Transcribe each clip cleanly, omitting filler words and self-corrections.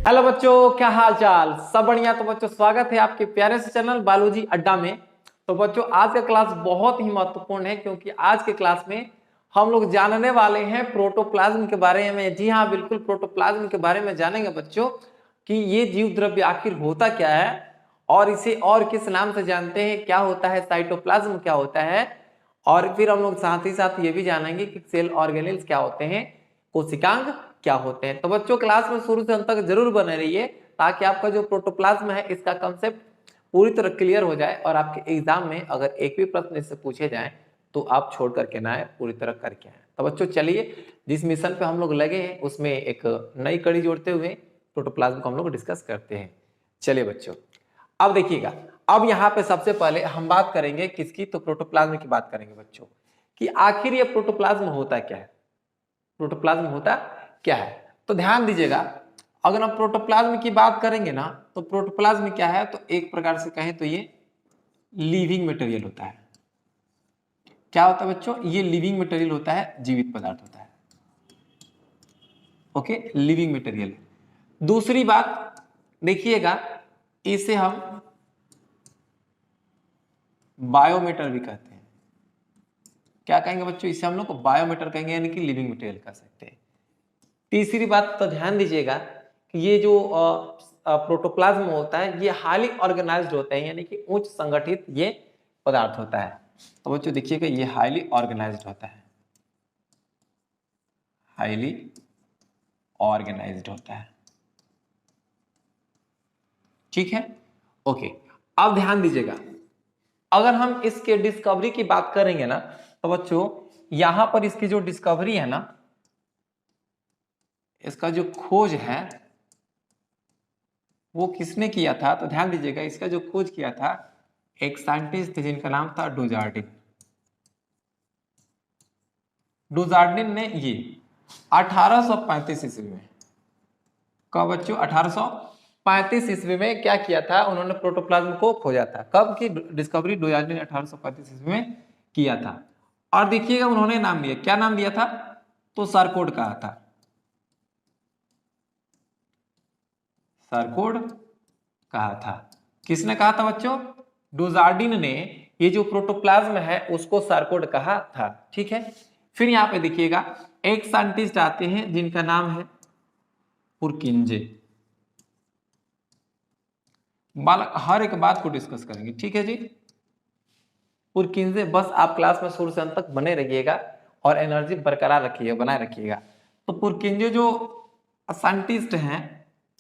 Hello बच्चों, क्या हाल चाल? सब बढ़िया? तो बच्चों स्वागत है आपके प्यारे से चैनल बायोलॉजी अड्डा में। तो बच्चों आज का क्लास बहुत ही महत्वपूर्ण है क्योंकि आज के क्लास में हम लोग जानने वाले हैं प्रोटोप्लाज्म के बारे में। जी हाँ, बिल्कुल प्रोटोप्लाज्म के बारे में जानेंगे बच्चों कि ये जीव द्रव्य आखिर होता क्या है और इसे और किस नाम से जानते हैं, क्या होता है साइटोप्लाज्म, क्या होता है, और फिर हम लोग साथ ही साथ ये भी जानेंगे कि सेल ऑर्गेनेल्स क्या होते हैं, कोशिकांग क्या होते हैं। तो बच्चों क्लास में शुरू से अंत तक जरूर बने रहिए ताकि आपका जो प्रोटोप्लाज्म है इसका कंसेप्ट पूरी तरह क्लियर हो जाए और आपके एग्जाम में अगर एक भी प्रश्न इससे पूछे जाए तो आप छोड़ करके ना आए, पूरी तरह करके आए। तो बच्चों चलिए, जिस मिशन पे हम लोग लगे हैं उसमें एक नई कड़ी जोड़ते हुए प्रोटोप्लाज्म को हम लोग डिस्कस करते हैं। चलिए बच्चों, अब देखिएगा, अब यहाँ पे सबसे पहले हम बात करेंगे किसकी, तो प्रोटोप्लाज्म की बात करेंगे बच्चों कि आखिर ये प्रोटोप्लाज्म होता क्या है। प्रोटोप्लाज्म होता क्या है तो ध्यान दीजिएगा, अगर हम प्रोटोप्लाज्म की बात करेंगे ना तो प्रोटोप्लाज्म क्या है, तो एक प्रकार से कहें तो ये लिविंग मटेरियल होता है। क्या होता है बच्चों? ये लिविंग मटेरियल होता है, जीवित पदार्थ होता है। Okay, living material. दूसरी बात देखिएगा, इसे हम बायोमेटर भी कहते हैं। क्या कहेंगे बच्चों? इसे हम लोग को बायोमेटर कहेंगे, यानी कि लिविंग मटेरियल कह सकते हैं। तीसरी बात तो ध्यान दीजिएगा कि ये जो प्रोटोप्लाज्म होता है ये हाईली ऑर्गेनाइज्ड होता है, यानी कि उच्च संगठित ये पदार्थ होता है। तो बच्चों देखिएगा, ये हाईली ऑर्गेनाइज्ड होता है, हाईली ऑर्गेनाइज्ड होता है। ठीक है, ओके। अब ध्यान दीजिएगा, अगर हम इसके डिस्कवरी की बात करेंगे ना तो बच्चों यहां पर इसकी जो डिस्कवरी है ना, इसका जो खोज है वो किसने किया था, तो ध्यान दीजिएगा, इसका जो खोज किया था एक साइंटिस्ट थे जिनका नाम था डुजार्डिन। डुजार्डिन ने ये 1835 ईस्वी में, कब बच्चों? 1835 ईस्वी में क्या किया था, उन्होंने प्रोटोप्लाज्म को खोजा था। कब की डिस्कवरी? डुजार्डिन ने 1835 ईस्वी में किया था। और देखिएगा उन्होंने नाम दिया, क्या नाम दिया था? तो सार्कोड कहा था, सार्कोड कहा था। किसने कहा था बच्चों? डुजार्डिन ने ये जो प्रोटोप्लाज्म है उसको सार्कोड कहा था। ठीक है, फिर यहां पे देखिएगा एक साइंटिस्ट आते हैं जिनका नाम है पुरकिंजे। बालक हर एक बात को डिस्कस करेंगे, ठीक है जी। पुरकिंजे, बस आप क्लास में शुरू से अंत तक बने रहिएगा और एनर्जी बरकरार रखिएगा, बनाए रखिएगा। तो पुरकिंजे जो साइंटिस्ट हैं,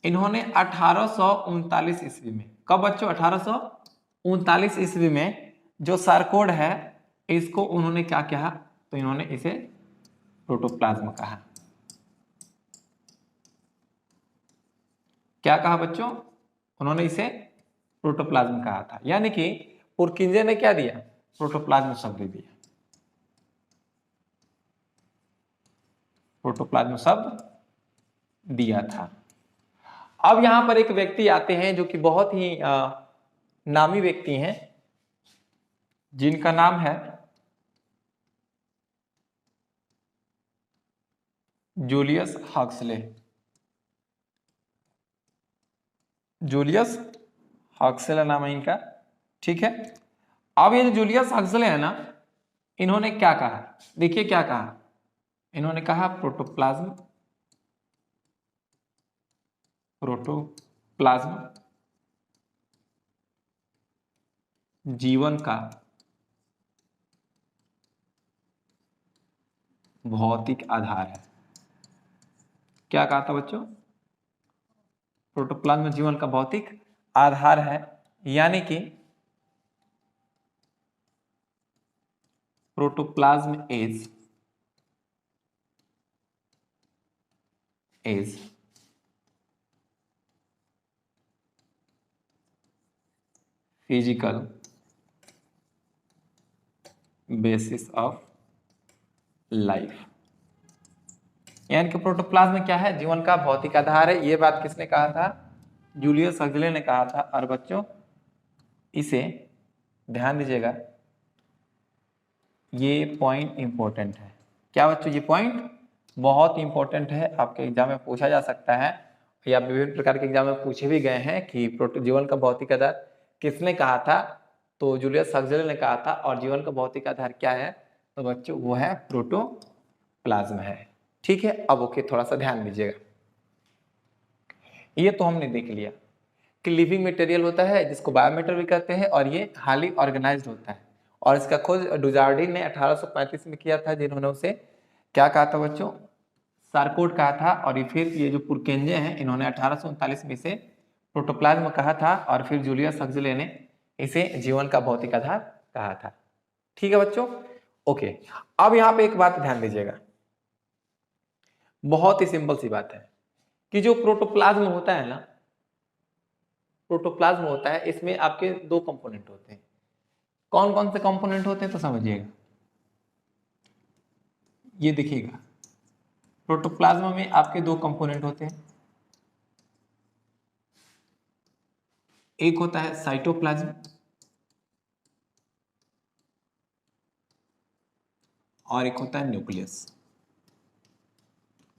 इन्होंने 1839 ईस्वी में, कब बच्चों? 1839 ईस्वी में जो सार्कोड है इसको उन्होंने क्या कहा, तो इन्होंने इसे प्रोटोप्लाज्म कहा। क्या कहा बच्चों? उन्होंने इसे प्रोटोप्लाज्म कहा था, यानी कि पुरकिंजे ने क्या दिया? प्रोटोप्लाज्म शब्द दिया, प्रोटोप्लाज्म शब्द दिया था। अब यहां पर एक व्यक्ति आते हैं जो कि बहुत ही नामी व्यक्ति हैं, जिनका नाम है जूलियस हक्सले। जूलियस हक्सले नाम है इनका, ठीक है। अब ये जो जूलियस हक्सले है ना, इन्होंने क्या कहा? देखिए क्या कहा, इन्होंने कहा प्रोटोप्लाज्म, प्रोटोप्लाज्म जीवन का भौतिक आधार है। क्या कहा था बच्चों? प्रोटोप्लाज्म जीवन का भौतिक आधार है, यानी कि protoplasm is physical basis of life. यानी कि प्रोटोप्लाज्म क्या है? जीवन का भौतिक आधार है। ये बात किसने कहा था? जूलियस हक्सले ने कहा था। और बच्चों इसे ध्यान दीजिएगा, ये पॉइंट इंपॉर्टेंट है। क्या बच्चों? ये पॉइंट बहुत इंपॉर्टेंट है, आपके एग्जाम में पूछा जा सकता है या विभिन्न प्रकार के एग्जाम में पूछे भी गए हैं कि जीवन का भौतिक आधार किसने कहा था, तो जूलियस हक्सले ने कहा था। और जीवन का भौतिक आधार क्या है, तो बच्चों वो है प्रोटोप्लाज्म है। ठीक है, अब ओके, थोड़ा सा ध्यान दीजिएगा। ये तो हमने देख लिया कि लिविंग मटेरियल होता है जिसको बायोमेटर भी कहते हैं, और ये हाईली ऑर्गेनाइज्ड होता है। और इसका खोज डुजार्डिन ने 1835 में किया था, जिन्होंने उसे क्या कहा था बच्चों, सार्कोड कहा था। और फिर ये जो पुरकेंजे हैं, इन्होंने 1839 में इसे प्रोटोप्लाज्म कहा था, और फिर जूलियस हक्सले ने इसे जीवन का भौतिक आधार कहा था। ठीक है बच्चों, ओके। अब यहाँ पे एक बात ध्यान दीजिएगा, बहुत ही सिंपल सी बात है कि जो प्रोटोप्लाज्म होता है ना, प्रोटोप्लाज्म होता है, इसमें आपके दो कंपोनेंट होते हैं। कौन कौन से कंपोनेंट होते हैं तो समझिएगा, ये देखिएगा, प्रोटोप्लाज्म में आपके दो कंपोनेंट होते हैं। एक होता है साइटोप्लाज्म और एक होता है न्यूक्लियस।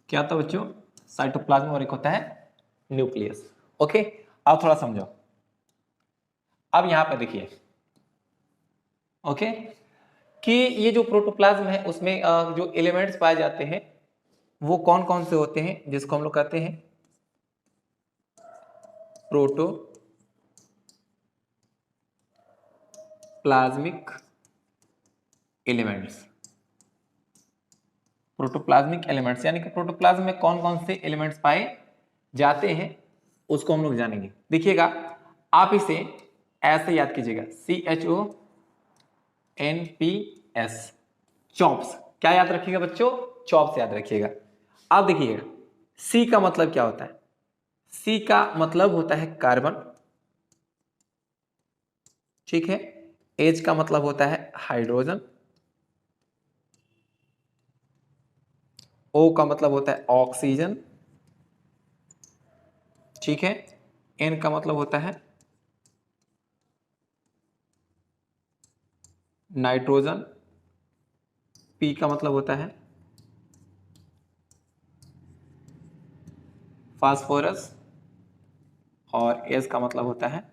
क्या होता है बच्चों, साइटोप्लाज्म और एक होता है न्यूक्लियस। ओके, अब थोड़ा समझो। अब यहां पे देखिए, ओके, कि ये जो प्रोटोप्लाज्म है उसमें जो एलिमेंट्स पाए जाते हैं वो कौन कौन से होते हैं, जिसको हम लोग कहते हैं प्रोटोप्लाज्मिक एलिमेंट्स। प्रोटोप्लाज्मिक एलिमेंट्स यानी कि प्रोटोप्लाज्म में कौन कौन से एलिमेंट्स पाए जाते हैं उसको हम लोग जानेंगे। देखिएगा, आप इसे ऐसे याद कीजिएगा, CHONPS, चॉप्स। क्या याद रखिएगा बच्चों, चॉप्स याद रखिएगा। अब देखिएगा, C का मतलब क्या होता है, C का मतलब होता है कार्बन। ठीक है, H का मतलब होता है हाइड्रोजन, O का मतलब होता है ऑक्सीजन। ठीक है, N का मतलब होता है नाइट्रोजन, P का मतलब होता है फास्फोरस, और S का मतलब होता है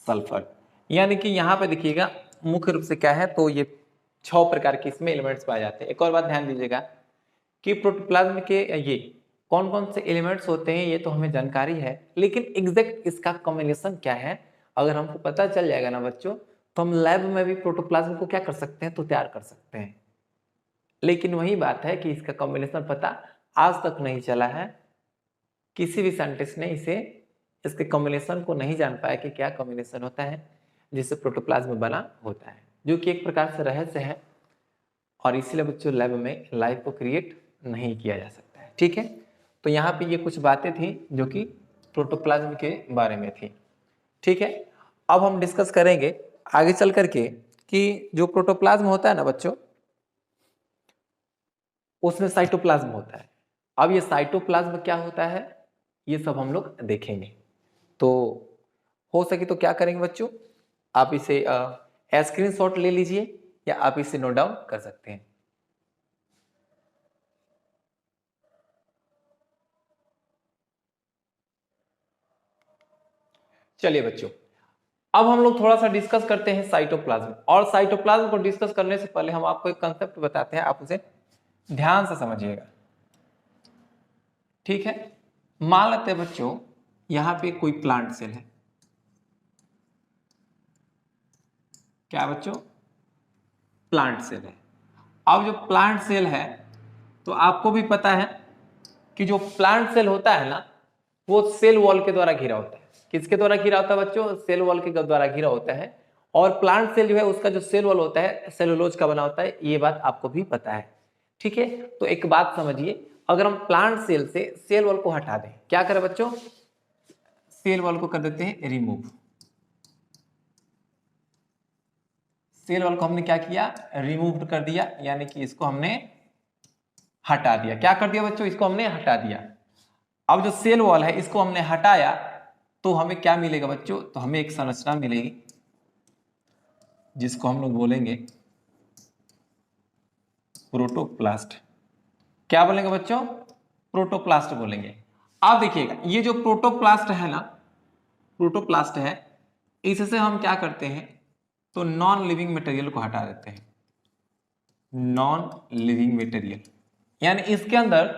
सल्फर। यानी कि यहां पे देखिएगा मुख्य रूप से क्या है, तो ये 6 प्रकार के इसमें एलिमेंट्स पाए जाते हैं। एक और बात ध्यान दीजिएगा कि प्रोटोप्लाज्म के ये कौन कौन से एलिमेंट्स होते हैं ये तो हमें जानकारी है, लेकिन एग्जैक्ट इसका कॉम्बिनेशन क्या है अगर हमको पता चल जाएगा ना बच्चों, तो हम लैब में भी प्रोटोप्लाज्म को क्या कर सकते हैं, तो तैयार कर सकते हैं। लेकिन वही बात है कि इसका कॉम्बिनेशन पता आज तक नहीं चला है, किसी भी साइंटिस्ट ने इसके कॉम्बिनेशन को नहीं जान पाया कि क्या कॉम्बिनेशन होता है जिससे प्रोटोप्लाज्म बना होता है, जो कि एक प्रकार से रहस्य है, और इसलिए बच्चों लैब में लाइफ को क्रिएट नहीं किया जा सकता है। ठीक है, तो यहाँ पे ये कुछ बातें थी जो कि प्रोटोप्लाज्म के बारे में थी। ठीक है, अब हम डिस्कस करेंगे आगे चल करके कि जो प्रोटोप्लाज्म होता है ना बच्चों, उसमें साइटोप्लाज्म होता है। अब ये साइटोप्लाज्म क्या होता है ये सब हम लोग देखेंगे। तो हो सके तो क्या करेंगे बच्चों, आप इसे स्क्रीनशॉट ले लीजिए या आप इसे नोट डाउन कर सकते हैं। चलिए बच्चों, अब हम लोग थोड़ा सा डिस्कस करते हैं साइटोप्लाज्म। और साइटोप्लाज्म को डिस्कस करने से पहले हम आपको एक कंसेप्ट बताते हैं, आप उसे ध्यान से समझिएगा। ठीक है, मान लेते हैं बच्चों यहां पे कोई प्लांट सेल है। क्या बच्चों, प्लांट सेल है। अब जो प्लांट सेल है तो आपको भी पता है कि जो प्लांट सेल होता है ना वो सेल वॉल के द्वारा घिरा होता है। किसके द्वारा घिरा होता है बच्चों, सेल वॉल के द्वारा घिरा होता है। और प्लांट सेल जो है उसका जो सेल वॉल होता है सेलुलोज का बना होता है, ये बात आपको भी पता है। ठीक है, तो एक बात समझिए, अगर हम प्लांट सेल से सेल वॉल को हटा दें, क्या करें बच्चों, सेल वॉल को कर देते हैं रिमूव। सेल वॉल को हमने क्या किया, रिमूव कर दिया, यानी कि इसको हमने हटा दिया। क्या कर दिया बच्चों, इसको हमने हटा दिया। अब जो सेल वॉल है इसको हमने हटाया तो हमें क्या मिलेगा बच्चों, तो हमें एक संरचना मिलेगी। जिसको हम लोग बोलेंगे प्रोटोप्लास्ट। क्या बोलेंगे बच्चों? प्रोटोप्लास्ट बोलेंगे। अब देखिएगा ये जो प्रोटोप्लास्ट है ना, प्रोटोप्लास्ट है, इससे हम क्या करते हैं तो नॉन लिविंग मटेरियल को हटा देते हैं। नॉन लिविंग मटेरियल यानी इसके अंदर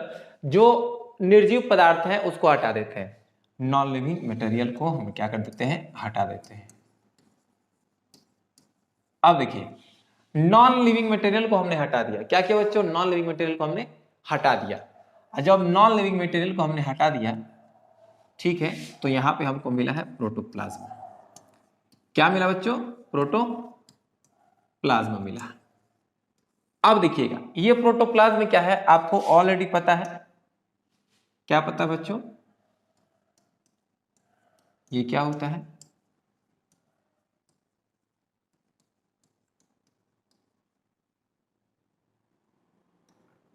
जो निर्जीव पदार्थ है उसको हटा देते हैं। नॉन लिविंग मटेरियल को हम क्या कर देते हैं? हटा देते हैं। अब देखिए नॉन लिविंग मटेरियल को हमने हटा दिया। क्या किया बच्चों? नॉन लिविंग मटेरियल को हमने हटा दिया। जब नॉन लिविंग मटेरियल को हमने हटा दिया, ठीक है, तो यहां पे हमको मिला है प्रोटोप्लाज्म। क्या मिला बच्चों? प्रोटोप्लाज्म मिला। अब देखिएगा ये प्रोटोप्लाज्म क्या है आपको ऑलरेडी पता है। क्या पता है बच्चों? ये क्या होता है?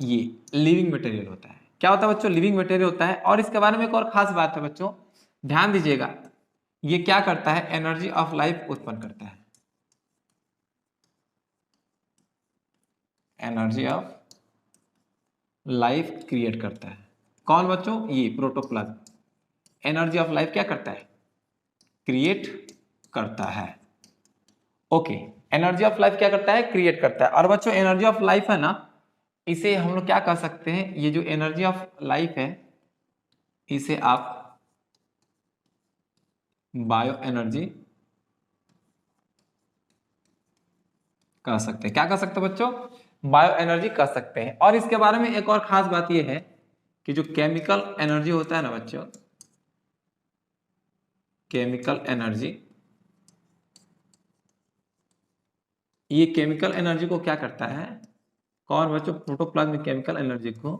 ये लिविंग मटेरियल होता है। क्या होता है बच्चों? लिविंग मटेरियल होता है। और इसके बारे में एक और खास बात है बच्चों, ध्यान दीजिएगा, ये क्या करता है? एनर्जी ऑफ लाइफ उत्पन्न करता है। एनर्जी ऑफ लाइफ क्रिएट करता है। कौन बच्चों? ये प्रोटोप्लाज्म एनर्जी ऑफ लाइफ क्या करता है? क्रिएट करता है। ओके, एनर्जी ऑफ लाइफ क्या करता है? क्रिएट करता है। और बच्चों एनर्जी ऑफ लाइफ है ना, इसे हम लोग क्या कर सकते हैं? ये जो एनर्जी ऑफ लाइफ है इसे आप बायो एनर्जी कह सकते हैं। क्या कह सकते हैं बच्चों? बायो एनर्जी कह सकते हैं। और इसके बारे में एक और खास बात यह है कि जो केमिकल एनर्जी होता है ना बच्चों, केमिकल एनर्जी, ये केमिकल एनर्जी को क्या करता है? कौन बच्चों? प्रोटोप्लाज्म केमिकल एनर्जी को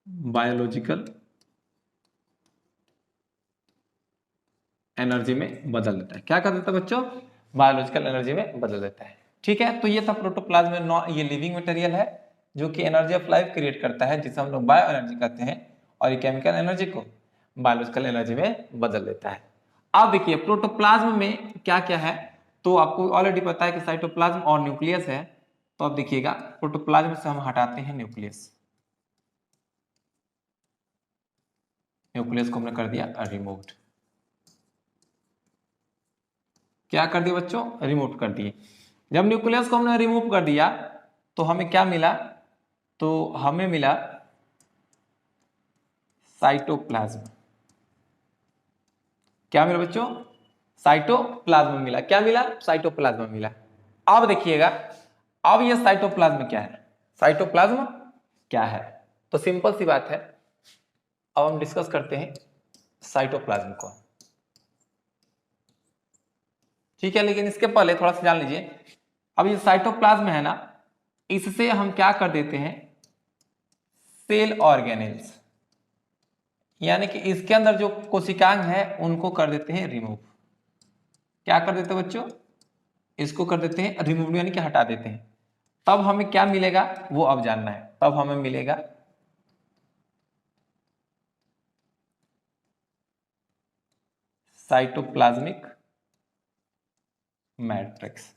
बायोलॉजिकल एनर्जी में बदल देता है। क्या कर देता है बच्चों? बायोलॉजिकल एनर्जी में बदल देता है। ठीक है, तो ये था प्रोटोप्लाज्म में ये लिविंग मटेरियल है जो कि एनर्जी ऑफ लाइफ क्रिएट करता है, जिसे हम लोग बायो एनर्जी कहते हैं, और ये केमिकल एनर्जी को बायोलॉजिकल एनर्जी में बदल देता है। अब देखिए प्रोटोप्लाज्म में क्या क्या है, तो आपको ऑलरेडी पता है कि साइटोप्लाज्म और न्यूक्लियस है। तो अब देखिएगा प्रोटोप्लाज्म से हम हटाते हैं न्यूक्लियस। न्यूक्लियस को हमने कर दिया रिमूव्ड। क्या कर दिया बच्चों? रिमूव कर दिए। जब न्यूक्लियस को हमने रिमूव कर दिया तो हमें क्या मिला? तो हमें मिला साइटोप्लाज्म। क्या मिला बच्चों? साइटोप्लाज्म मिला। क्या मिला? साइटोप्लाज्म मिला। अब देखिएगा अब ये साइटोप्लाज्म क्या है? साइटोप्लाज्म क्या है? तो सिंपल सी बात है, अब हम डिस्कस करते हैं साइटोप्लाज्म को। ठीक है, लेकिन इसके पहले थोड़ा सा जान लीजिए, अब ये साइटोप्लाज्म है ना, इससे हम क्या कर देते हैं? सेल ऑर्गेनेल्स, यानी कि इसके अंदर जो कोशिकांग है उनको कर देते हैं रिमूव। क्या कर देते हैं बच्चों? इसको कर देते हैं रिमूव, यानी कि हटा देते हैं। तब हमें क्या मिलेगा वो अब जानना है। तब हमें मिलेगा साइटोप्लाज्मिक मैट्रिक्स।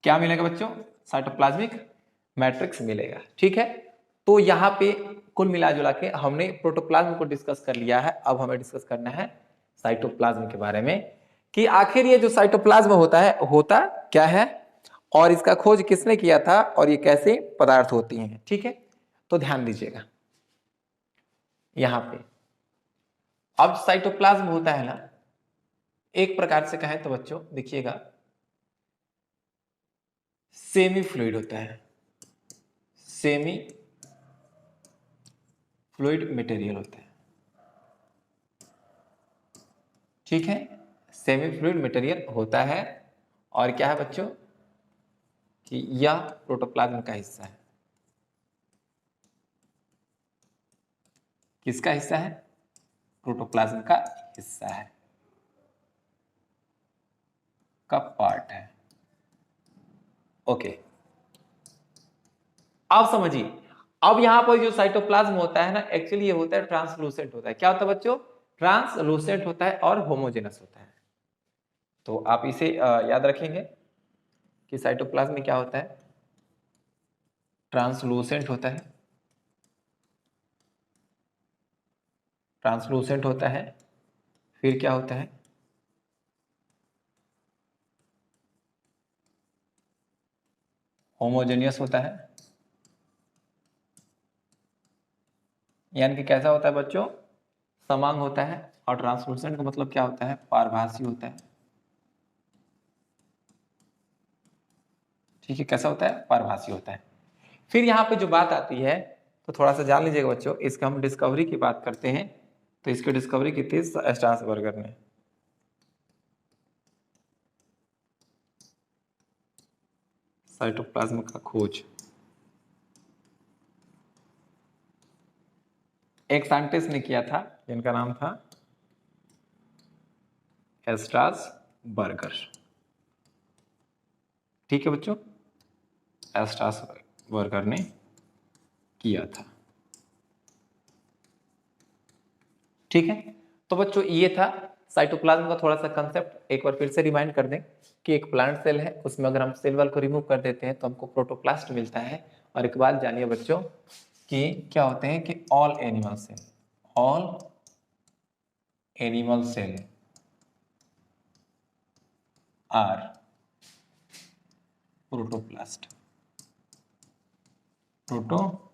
क्या मिलेगा बच्चों? साइटोप्लाज्मिक मैट्रिक्स मिलेगा। ठीक है, तो यहां पे कुल मिला जुला के हमने प्रोटोप्लाज्म को डिस्कस कर लिया है। अब हमें डिस्कस करना है साइटोप्लाज्म के बारे में कि आखिर ये जो साइटोप्लाज्म होता है होता क्या है, और इसका खोज किसने किया था, और ये कैसे पदार्थ होती हैं। ठीक है, तो ध्यान दीजिएगा यहां पे। अब साइटोप्लाज्म होता है ना, एक प्रकार से कहें तो बच्चों देखिएगा सेमी फ्लूइड होता है। सेमी फ्लूइड मटेरियल होता है। ठीक है, सेमी फ्लूइड मटेरियल होता है। और क्या है बच्चों कि यह प्रोटोप्लाज्म का हिस्सा है। किसका हिस्सा है? प्रोटोप्लाज्म का हिस्सा है, का पार्ट है। ओके, अब समझिए, अब यहां पर जो साइटोप्लाज्म होता है ना, एक्चुअली ये होता है ट्रांसलूसेंट होता है। क्या होता है बच्चों? ट्रांसलूसेंट होता है और होमोजेनस होता है। तो आप इसे याद रखेंगे कि साइटोप्लाज्म में क्या होता है, ट्रांसलूसेंट होता है, ट्रांसलूसेंट होता है, फिर क्या होता है, होमोजेनियस होता है, यानी कि कैसा होता है बच्चों, समांग होता है। और ट्रांसलूसेंट का मतलब क्या होता है, पारभासी होता है। ठीक है, कैसा होता है, पारभासी होता है। फिर यहाँ पे जो बात आती है तो थोड़ा सा जान लीजिएगा बच्चों, इसका हम डिस्कवरी की बात करते हैं। तो इसकी डिस्कवरी की थी स्ट्रासबर्गर ने। साइटोप्लाज्म का खोज एक साइंटिस्ट ने किया था जिनका नाम था स्ट्रासबर्गर। ठीक है बच्चों, स्ट्रासबर्गर ने किया था। ठीक है, तो बच्चों ये था साइटोप्लाज्म का थोड़ा सा कंसेप्ट। एक बार फिर से रिमाइंड कर दें कि एक प्लांट सेल है, उसमें अगर हम सेल वॉल को रिमूव कर देते हैं तो हमको प्रोटोप्लास्ट मिलता है। और एक बात जानिए बच्चों कि क्या होते हैं कि all animal cell, all animal cell are protoplast, protoplast.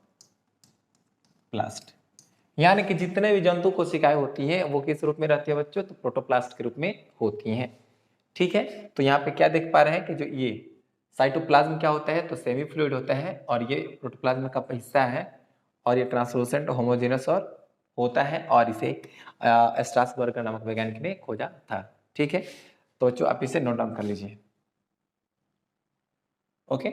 यानी कि जितने भी जंतु कोशिकाएं होती हैं वो किस रूप में रहती है बच्चों, तो प्रोटोप्लास्ट के रूप में होती हैं। ठीक है, तो यहाँ पे क्या देख पा रहे हैं कि जो ये साइटोप्लाज्म क्या होता है, तो सेमी फ्लूइड होता है और ये प्रोटोप्लाज्म का हिस्सा है और ये ट्रांसलूसेंट, होमोजेनस और होता है, और इसे स्ट्रासबर्गर नामक वैज्ञानिक ने खोजा था। ठीक है, तो बच्चों आप इसे नोट डाउन कर लीजिए। ओके,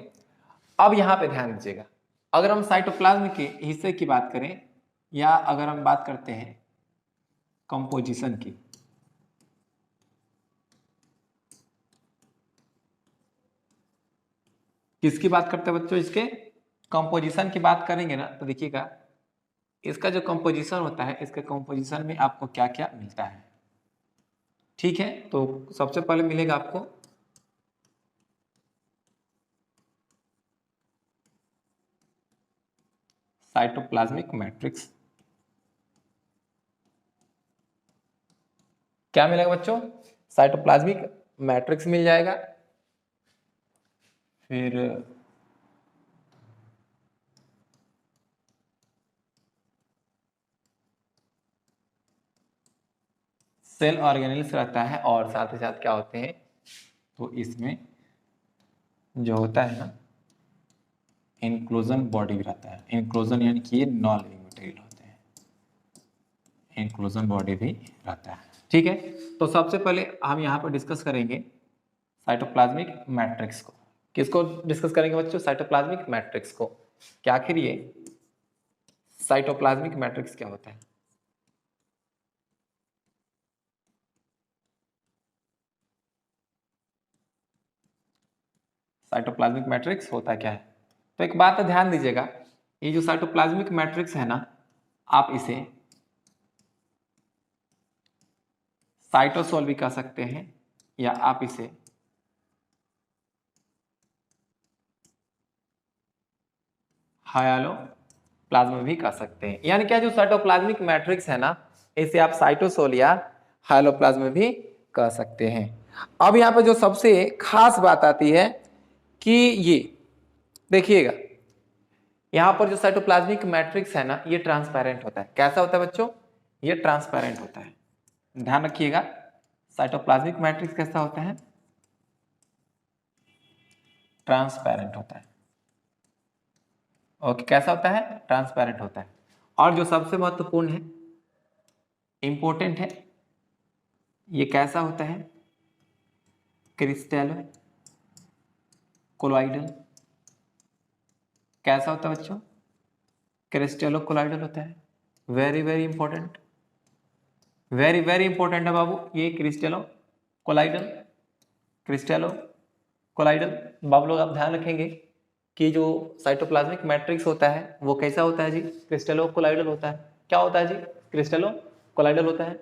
अब यहाँ पे ध्यान दीजिएगा, अगर हम साइटोप्लाज्म के हिस्से की बात करें या अगर हम बात करते हैं कंपोजिशन की, किसकी बात करते हैं बच्चों, इसके कंपोजिशन की बात करेंगे ना, तो देखिएगा इसका जो कंपोजिशन होता है, इसके कंपोजिशन में आपको क्या क्या मिलता है। ठीक है, तो सबसे पहले मिलेगा आपको साइटोप्लाज्मिक मैट्रिक्स। क्या मिलेगा बच्चों, साइटोप्लाज्मिक मैट्रिक्स मिल जाएगा। फिर सेल ऑर्गेनेल्स रहता है और साथ ही साथ क्या होते हैं, तो इसमें जो होता है ना इंक्लूजन बॉडी भी रहता है। इंक्लूजन यानी कि ये नॉन लिविंग मटेरियल होते हैं, इंक्लूजन बॉडी भी रहता है। ठीक है, तो सबसे पहले हम यहाँ पर डिस्कस करेंगे साइटोप्लाज्मिक मैट्रिक्स को। किसको डिस्कस करेंगे बच्चों, साइटोप्लाज्मिक मैट्रिक्स को। क्या आखिर ये साइटोप्लाज्मिक मैट्रिक्स क्या होता है, साइटोप्लाज्मिक मैट्रिक्स होता क्या है। तो एक बात ध्यान दीजिएगा, ये जो साइटोप्लाज्मिक मैट्रिक्स है ना, आप इसे साइटोसोल भी कह सकते हैं या आप इसे हाइलोप्लाज्म भी कह सकते हैं। यानी क्या, जो साइटोप्लाज्मिक मैट्रिक्स है ना, इसे आप साइटोसोल या हाइलोप्लाज्म भी कह सकते हैं। अब यहाँ पे जो सबसे खास बात आती है कि ये देखिएगा, यहाँ पर जो साइटोप्लाज्मिक मैट्रिक्स है ना, ये ट्रांसपेरेंट होता है। कैसा होता है बच्चों, ये ट्रांसपेरेंट होता है। ध्यान रखिएगा, साइटोप्लाज्मिक मैट्रिक्स कैसा होता है, ट्रांसपेरेंट होता है। ओके, कैसा होता है, ट्रांसपेरेंट होता है। और जो सबसे महत्वपूर्ण है, इंपॉर्टेंट है, ये कैसा होता है, क्रिस्टलो कोलॉइडल। कैसा होता है बच्चों, क्रिस्टलो कोलॉइडल होता है। Very very important, very very important है बाबू, ये क्रिस्टलो कोलॉइडल, क्रिस्टलो कोलॉइडल। बाबू लोग आप ध्यान रखेंगे कि जो साइटोप्लाज्मिक मैट्रिक्स होता है वो कैसा होता है जी, क्रिस्टलो कोलॉइडल होता है। क्या होता है जी, क्रिस्टलो कोलॉइडल होता है।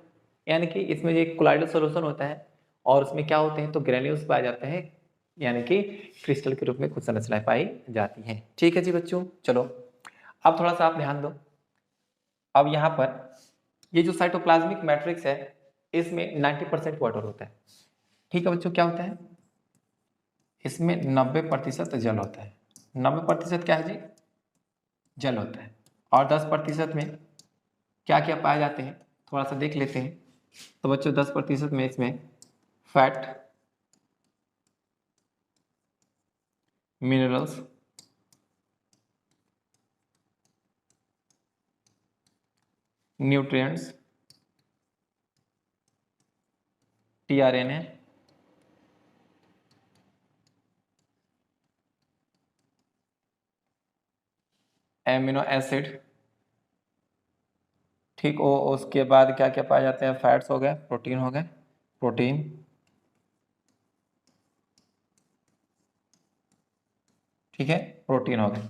यानी कि इसमें जो कोलाइडल सॉल्यूशन होता है और उसमें क्या होते हैं, तो ग्रेन्यूल्स पाए जाते हैं, यानी कि क्रिस्टल के रूप में कुछ संरचनाएं पाई जाती हैं। ठीक है जी बच्चों, चलो अब थोड़ा सा आप ध्यान दो। अब यहाँ पर ये जो साइटोप्लाज्मिक मैट्रिक्स है इसमें 90% वाटर होता है। ठीक है बच्चों, क्या होता है, इसमें 90% जल होता है। 90% क्या है जी, जल होता है। और 10% में क्या क्या पाए जाते हैं थोड़ा सा देख लेते हैं। तो बच्चों 10% में इसमें fat, minerals, nutrients, tRNA, amino acid, ठीक। उसके बाद क्या क्या पाए जाते हैं, फैट्स हो गए, प्रोटीन हो गए, प्रोटीन, ठीक है, प्रोटीन हो गए।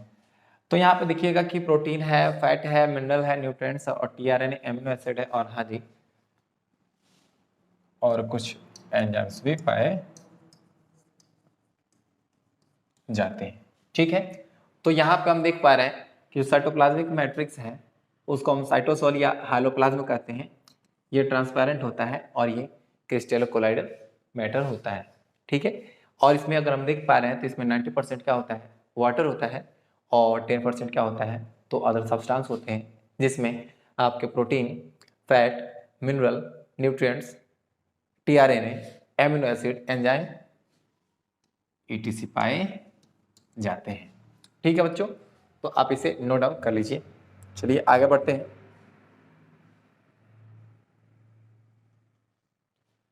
तो यहाँ पे देखिएगा कि प्रोटीन है, फैट है, मिनरल है, न्यूट्रिएंट्स और टीआरएनए एमिनो एसिड है, और हाँ जी और कुछ एंजाइम्स भी पाए जाते हैं। ठीक है, तो यहाँ पे हम देख पा रहे हैं कि साइटोप्लाज्मिक मैट्रिक्स है उसको हम साइटोसोल या हाइलोप्लाज्म कहते हैं। ये ट्रांसपेरेंट होता है और ये क्रिस्टलो कोलाइडल मैटर होता है। ठीक है, और इसमें अगर हम देख पा रहे हैं तो इसमें 90% क्या होता है, वाटर होता है, और 10% क्या होता है, तो अदर सब्सटेंस होते हैं, जिसमें आपके protein, fat, mineral, nutrients, tRNA, amino acid, enzyme etc पाए जाते हैं। ठीक है बच्चों, तो आप इसे नोट डाउन कर लीजिए। चलिए आगे बढ़ते हैं।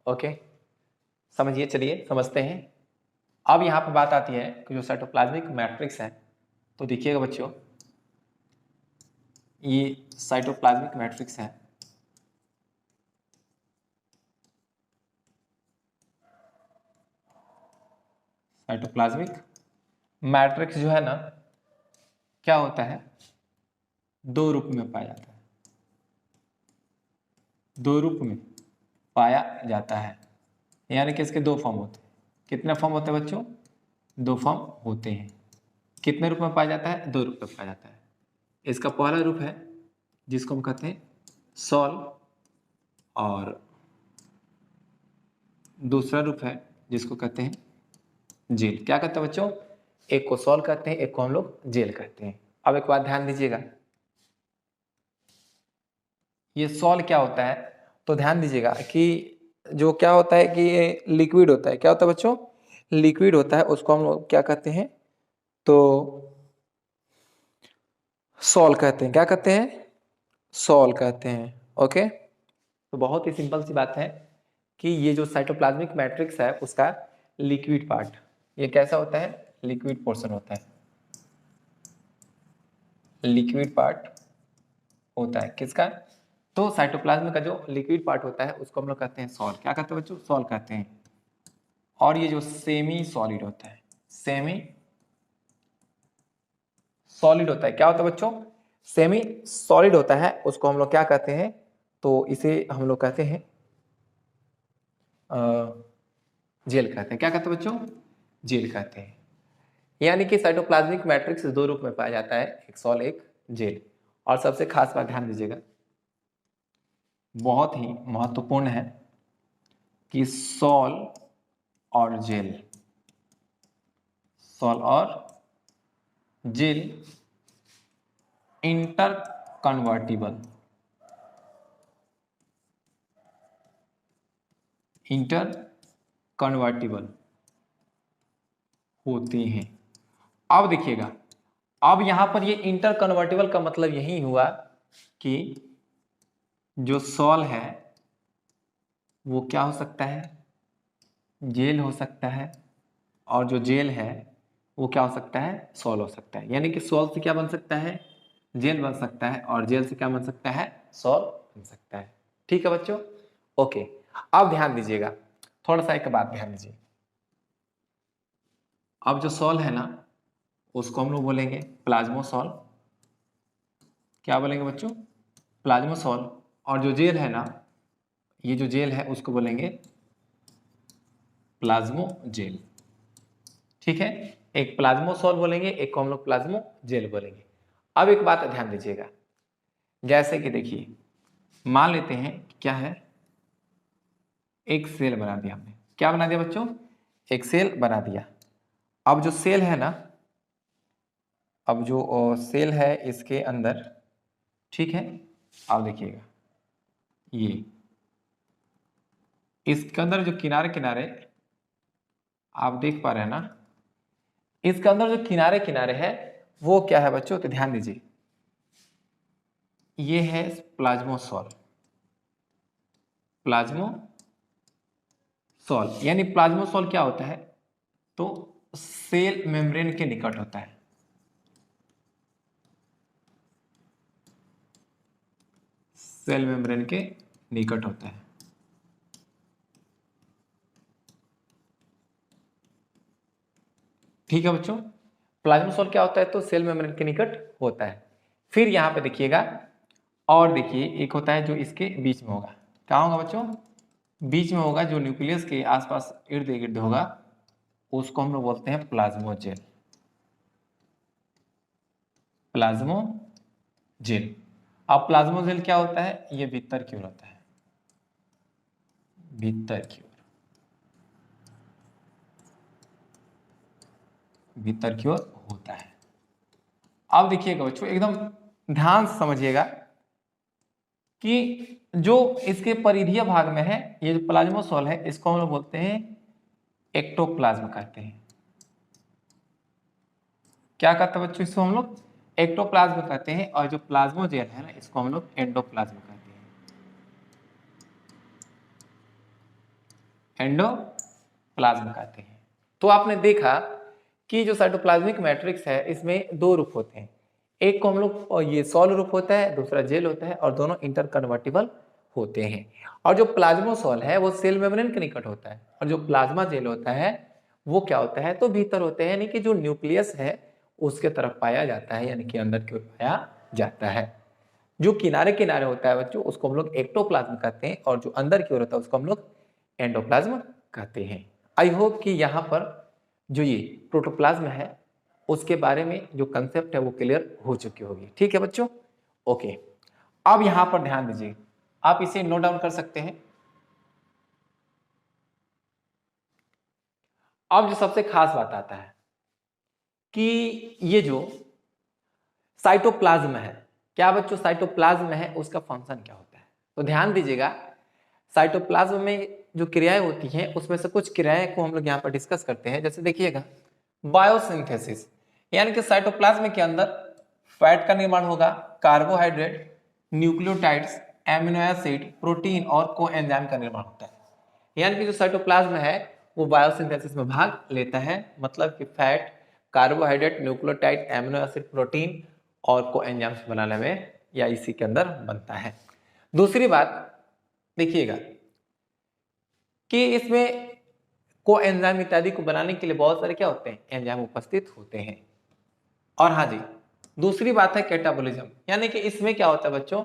ओके, समझिए, चलिए समझते हैं। अब यहाँ पर बात आती है कि जो साइटोप्लाज्मिक मैट्रिक्स है, तो देखिएगा बच्चों ये साइटोप्लाज्मिक मैट्रिक्स है। साइटोप्लाज्मिक मैट्रिक्स जो है ना, क्या होता है, दो रूप में पाया जाता है, दो रूप में पाया जाता है, यानी कि इसके दो फॉर्म होते हैं। कितने फॉर्म होते हैं बच्चों, दो फॉर्म होते हैं। कितने रूप में पाया जाता है, दो रूप में पाया जाता है। इसका पहला रूप है जिसको हम कहते हैं सॉल, और दूसरा रूप है जिसको कहते हैं जेल। क्या कहते हैं बच्चों, एक को सॉल कहते हैं, एक को हम लोग जेल कहते हैं। अब एक बात ध्यान दीजिएगा, ये सॉल क्या होता है, तो ध्यान दीजिएगा कि जो क्या होता है कि ये लिक्विड होता है। क्या होता है बच्चों, लिक्विड होता है, उसको हम लोग क्या कहते हैं, तो सॉल कहते हैं। क्या कहते हैं, सॉल कहते हैं। ओके, तो बहुत ही सिंपल सी बात है कि ये जो साइटोप्लाज्मिक मैट्रिक्स है उसका लिक्विड पार्ट, ये कैसा होता है, लिक्विड पोर्शन होता है, लिक्विड पार्ट होता है किसका, तो साइटोप्लाज्म का जो लिक्विड पार्ट होता है उसको हम लोग कहते हैं सॉल। क्या कहते हैं बच्चों, सॉल कहते हैं। और ये जो सेमी सॉलिड होता है, सेमी सॉलिड होता है, क्या होता है बच्चों, सेमी सॉलिड होता है, उसको हम लोग क्या कहते हैं, तो इसे हम लोग कहते हैं जेल कहते हैं। क्या कहते हैं बच्चों, जेल कहते हैं। यानी कि साइटोप्लाज्मिक मैट्रिक्स दो रूप में पाया जाता है, एक सॉल एक जेल। और सबसे खास बात ध्यान दीजिएगा, बहुत ही महत्वपूर्ण है कि सॉल और जेल, सॉल और gel interconvertible, interconvertible होते हैं। अब देखिएगा, अब यहां पर ये इंटर कन्वर्टिबल का मतलब यही हुआ कि जो सॉल है वो क्या हो सकता है, जेल हो सकता है, और जो जेल है वो क्या हो सकता है, सॉल हो सकता है। यानी कि सॉल से क्या बन सकता है, जेल बन सकता है, और जेल से क्या बन सकता है, सॉल बन सकता है। ठीक है बच्चों, ओके। अब ध्यान दीजिएगा, थोड़ा सा एक बात ध्यान दीजिए। अब जो सॉल है ना उसको हम लोग बोलेंगे प्लाज्मोसॉल। क्या बोलेंगे बच्चों, प्लाज्मोसॉल। और जो जेल है ना ये जो जेल है उसको बोलेंगे प्लाज्मोजेल। ठीक है, एक प्लाज्मोसोल बोलेंगे, एक को हम लोग प्लाज्मोजेल बोलेंगे। अब एक बात ध्यान दीजिएगा, जैसे कि देखिए मान लेते हैं क्या है, एक सेल बना दिया हमने। क्या बना दिया बच्चों? एक सेल बना दिया। अब जो सेल है ना, अब जो सेल है इसके अंदर, ठीक है, अब देखिएगा ये इसके अंदर जो किनारे किनारे आप देख पा रहे हैं ना, इसके अंदर जो किनारे किनारे है वो क्या है बच्चों? तो ध्यान दीजिए, ये है प्लाज्मोसोल। प्लाज्मोसोल यानी प्लाज्मोसोल क्या होता है? तो सेल मेम्ब्रेन के निकट होता है। सेल मेम्ब्रेन के निकट होता है। ठीक है बच्चों, प्लाज्मोसोल क्या होता है? तो सेल मेम्ब्रेन के निकट होता है। फिर यहां पे देखिएगा, और देखिए एक होता है जो इसके बीच में होगा। क्या होगा बच्चों? बीच में होगा, जो न्यूक्लियस के आसपास इर्द गिर्द होगा, उसको हम लोग बोलते हैं प्लाज्मोजेल। प्लाज्मोजेल। अब प्लाज्मोजेल क्या होता है? ये भीतर की ओर होता है, भीतर की ओर, भीतर की ओर होता है। अब देखिएगा बच्चों, एकदम ध्यान से समझिएगा कि जो इसके परिधीय भाग में है, ये जो प्लाज्मोसोल है, इसको हम लोग बोलते हैं एक्टोप्लाज्म कहते हैं। क्या कहते हैं बच्चों? इसको हम लोग एक्टोप्लाज्म कहते हैं। और जो प्लाज्मोजेल है ना, इसको हम लोग एंडोप्लाज्म कहते हैं। एंडोप्लाज्म कहते हैं। तो आपने देखा कि जो साइटोप्लाज्मिक मैट्रिक्स है, इसमें दो रूप होते हैं। एक को हम लोग ये सॉल रूप होता है, दूसरा जेल होता है, और दोनों इंटर कन्वर्टिबल होते हैं। और जो प्लाज्मोसोल है वो सेल मेम्ब्रेन के निकट होता है, और जो प्लाज्मा जेल होता है वो क्या होता है? तो भीतर होते हैं, यानी कि जो न्यूक्लियस है उसके तरफ पाया जाता है, यानी कि अंदर की ओर पाया जाता है। जो किनारे किनारे होता है बच्चों, उसको हम लोग एक्टोप्लाज्म कहते हैं, और जो अंदर की ओर होता है उसको हम लोग एंडोप्लाज्म कहते हैं। आई होप कि यहाँ पर जो ये प्रोटोप्लाज्म है उसके बारे में जो कंसेप्ट है वो क्लियर हो चुकी होगी। ठीक है बच्चों, ओके। अब यहां पर ध्यान दीजिए, आप इसे नोट डाउन कर सकते हैं। अब जो सबसे खास बात आता है कि ये जो साइटोप्लाज्म है, क्या बच्चों साइटोप्लाज्म है उसका फंक्शन क्या होता है? तो ध्यान दीजिएगा, साइटोप्लाज्म में जो क्रियाएं होती हैं उसमें से कुछ क्रियाएं को हम लोग यहाँ पर डिस्कस करते हैं। जैसे देखिएगा, बायोसिंथेसिस, यानी कि साइटोप्लाज्म के अंदर फैट का निर्माण होगा, carbohydrate, nucleotides, amino acid, protein और कोएंजाइम का निर्माण होता है। यानी कि जो साइटोप्लाज्म है वो बायोसिंथेसिस में भाग लेता है, मतलब कि fat, carbohydrate, nucleotide, amino acid, protein और कोएंजाइम्स बनाने में या इसी के अंदर बनता है। दूसरी बात देखिएगा कि इसमें कोएंजाइम इत्यादि को बनाने के लिए बहुत सारे क्या होते हैं? एंजाइम उपस्थित होते हैं। और हाँ जी, दूसरी बात है कैटाबोलिज्म, यानी कि इसमें क्या होता है बच्चों?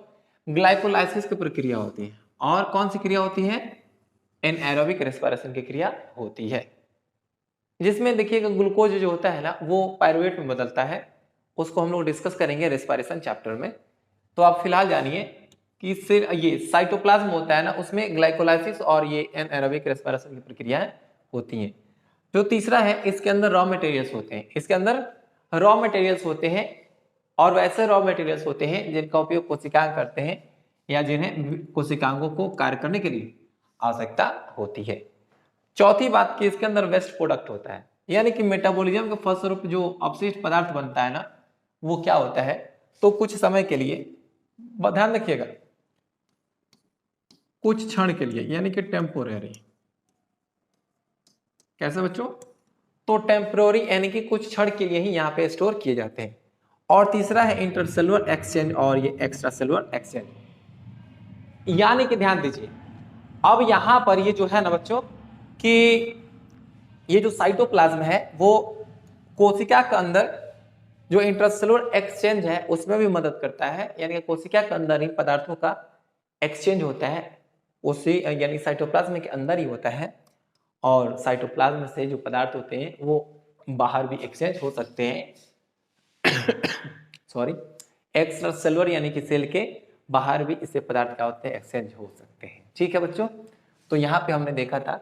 ग्लाइकोलाइसिस की प्रक्रिया होती है। और कौन सी क्रिया होती है? एनएरोबिक रेस्पिरेशन की क्रिया होती है, जिसमें देखिएगा ग्लूकोज जो होता है ना वो पायरुवेट में बदलता है। उसको हम लोग डिस्कस करेंगे रेस्पिरेशन चैप्टर में। तो आप फिलहाल जानिए कि इससे ये साइटोप्लाज्म होता है ना, उसमें ग्लाइकोलाइसिस और ये एनएरोबिक रेस्पिरेशन की प्रक्रियाएं होती हैं। जो तीसरा है, इसके अंदर रॉ मटेरियल्स होते हैं। इसके अंदर रॉ मटेरियल्स होते हैं, और वैसे रॉ मटेरियल्स होते हैं जिनका उपयोग कोशिकाएं करते हैं या जिन्हें कोशिकांगों को कार्य करने के लिए आवश्यकता होती है। चौथी बात कि इसके अंदर वेस्ट प्रोडक्ट होता है, यानी कि मेटाबॉलिज्म के फलस्वरूप जो अपशिष्ट पदार्थ बनता है ना वो क्या होता है? तो कुछ समय के लिए, ध्यान रखिएगा, कुछ क्षण के लिए, यानी कि टेम्पोरेरी। कैसे बच्चों? तो टेम्पोररी यानी कि कुछ क्षण के लिए ही यहाँ पे स्टोर किए जाते हैं। और तीसरा है इंटरसेलुलर एक्सचेंज और ये एक्स्ट्रा सेलुलर एक्सचेंज, यानी कि ध्यान दीजिए, अब यहां पर ये जो है ना बच्चों कि ये जो साइटोप्लाज्म है वो कोशिका के अंदर जो इंटरसेलुलर एक्सचेंज है उसमें भी मदद करता है, यानी कि कोशिका के अंदर ही पदार्थों का एक्सचेंज होता है उसी यानी साइटोप्लाज्म के अंदर ही होता है, और साइटोप्लाज्म से जो पदार्थ होते हैं वो बाहर भी एक्सचेंज हो सकते हैं सॉरी, एक्स्ट्रा सेलुलर यानी कि सेल के बाहर भी इससे पदार्थ क्या होते हैं, एक्सचेंज हो सकते हैं। ठीक है बच्चों, तो यहाँ पे हमने देखा था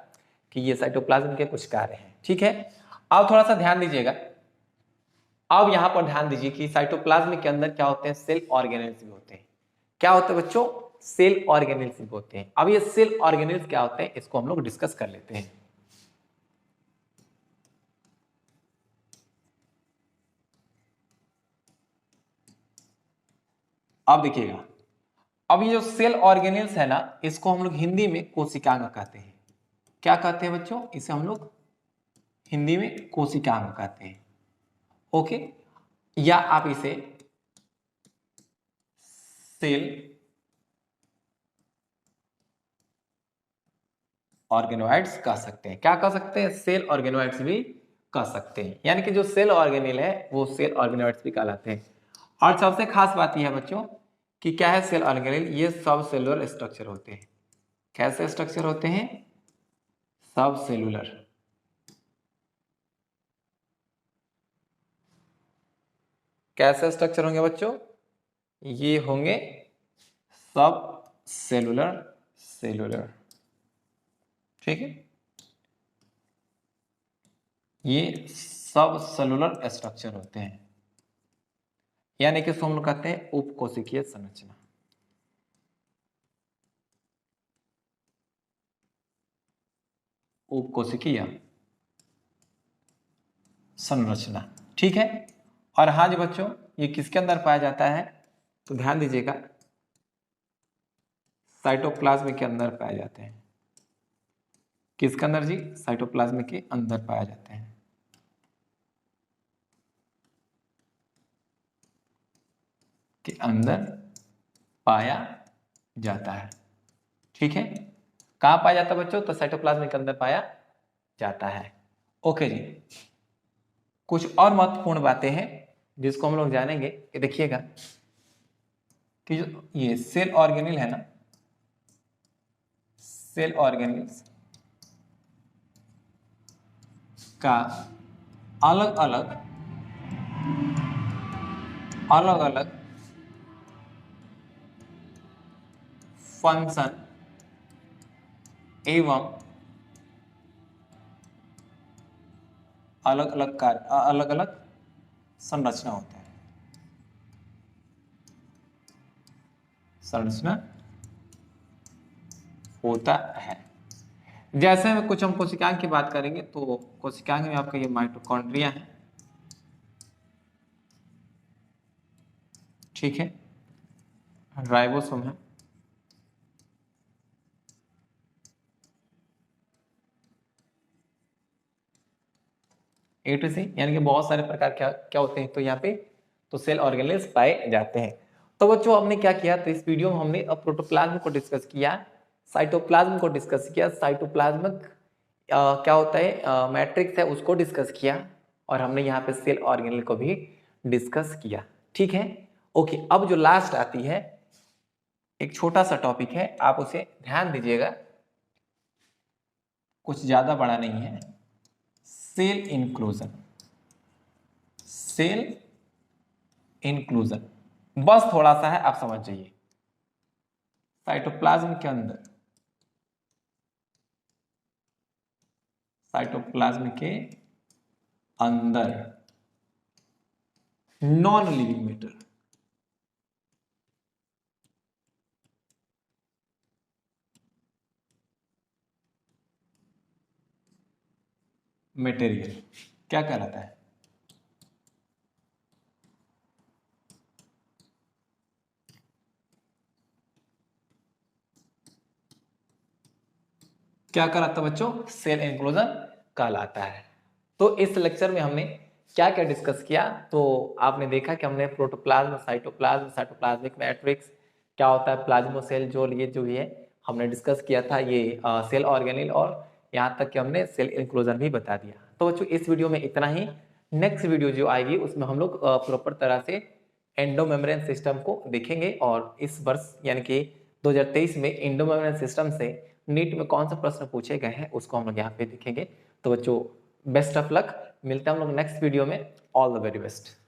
कि ये साइटोप्लाज्म के कुछ कार्य हैं। ठीक है, अब थोड़ा सा ध्यान दीजिएगा, अब यहाँ पर ध्यान दीजिए कि साइटोप्लाज्म के अंदर क्या होते हैं, सेल ऑर्गेनेल्स भी होते हैं। क्या होते हैं बच्चों, सेल ऑर्गेनेल्स भी होते हैं। अब ये सेल ऑर्गेनेल्स क्या होते हैं, इसको हम लोग डिस्कस कर लेते हैं। अब देखिएगा, अब ये जो सेल ऑर्गेनेल्स है ना, इसको हम लोग हिंदी में कोशिकांग कहते हैं। क्या कहते हैं बच्चों, इसे हम लोग हिंदी में कोशिकांग कहते हैं। ओके, या आप इसे सेल ऑर्गेनोइड्स कह सकते हैं। क्या कह सकते हैं, सेल ऑर्गेनोइड्स भी कह सकते हैं। यानी कि जो सेल ऑर्गेनेल है वो सेल ऑर्गेनोइड्स भी कहलाते हैं। और सबसे खास बात यह है बच्चों कि क्या है सेल ऑर्गेनेल, ये सब सेलुलर स्ट्रक्चर होते हैं। कैसे स्ट्रक्चर होते हैं, सब सेलुलर। कैसे स्ट्रक्चर होंगे बच्चों, ये होंगे सब सेलुलर सेलुलर। ठीक है, ये सब सेलुलर स्ट्रक्चर होते हैं, यानी कि इसको हम लोग कहते हैं उपकोशिकीय संरचना। उपकोशिकीय संरचना। ठीक है, और हाँ जी बच्चों, ये किसके अंदर पाया जाता है, तो ध्यान दीजिएगा, साइटोप्लाज्म के अंदर पाए जाते हैं। किसके अंदर जी, साइटोप्लाज्म के अंदर पाया जाते हैं। के अंदर पाया जाता है। ठीक है, कहां पाया जाता है बच्चों, तो साइटोप्लाज्म के अंदर पाया जाता है। ओके जी, कुछ और महत्वपूर्ण बातें हैं जिसको हम लोग जानेंगे। कि देखिएगा कि जो ये सेल ऑर्गेनेल है ना, सेल ऑर्गेनेल्स का अलग अलग फंक्शन एवं अलग अलग कार्य, अलग अलग संरचना होता है। संरचना होता है। जैसे में कुछ हम कोशिकांग की बात करेंगे, तो कोशिकांग में आपका ये माइटोकॉन्ड्रिया है। ठीक है, राइबोसोम है, ए टू सी, यानी कि बहुत सारे प्रकार क्या क्या होते हैं, तो यहाँ पे तो सेल ऑर्गेनेल्स पाए जाते हैं। तो बच्चों हमने क्या किया, तो इस वीडियो में हमने प्रोटोप्लाज्म को डिस्कस किया, साइटोप्लाज्म को डिस्कस किया, साइटोप्लाज्म क्या होता है, मैट्रिक्स है उसको डिस्कस किया, और हमने यहाँ पे सेल ऑर्गेनेल को भी डिस्कस किया। ठीक है, ओके, अब जो लास्ट आती है एक छोटा सा टॉपिक है, आप उसे ध्यान दीजिएगा, कुछ ज्यादा बड़ा नहीं है, सेल इंक्लूजन। सेल इंक्लूजन बस थोड़ा सा है, आप समझ जाइए। साइटोप्लाज्म के अंदर, साइटोप्लाज्म के अंदर नॉन लिविंग मैटर, मटेरियल क्या कहलाता है, क्या कहलाता है बच्चों, सेल इंक्लूजन कहलाता है। तो इस लेक्चर में हमने क्या क्या डिस्कस किया, तो आपने देखा कि हमने प्रोटोप्लाज्म, साइटोप्लाज्म, साइटोप्लाज्मिक मैट्रिक्स, क्या होता है प्लाज्मोसेल, जो ये जो भी है हमने डिस्कस किया था, ये सेल ऑर्गेनेल, और यहाँ तक कि हमने सेल इंक्लूजन भी बता दिया। तो बच्चों इस वीडियो में इतना ही। नेक्स्ट वीडियो जो आएगी उसमें हम लोग प्रॉपर तरह से एंडोमेम्ब्रेन सिस्टम को देखेंगे, और इस वर्ष यानी कि 2023 में इंडो मेमोरियल सिस्टम से नीट में कौन सा प्रश्न पूछे गए हैं उसको हम लोग यहाँ पे देखेंगे। तो बच्चों बेस्ट ऑफ लक, मिलते हैं हम लोग नेक्स्ट वीडियो में। All the very best.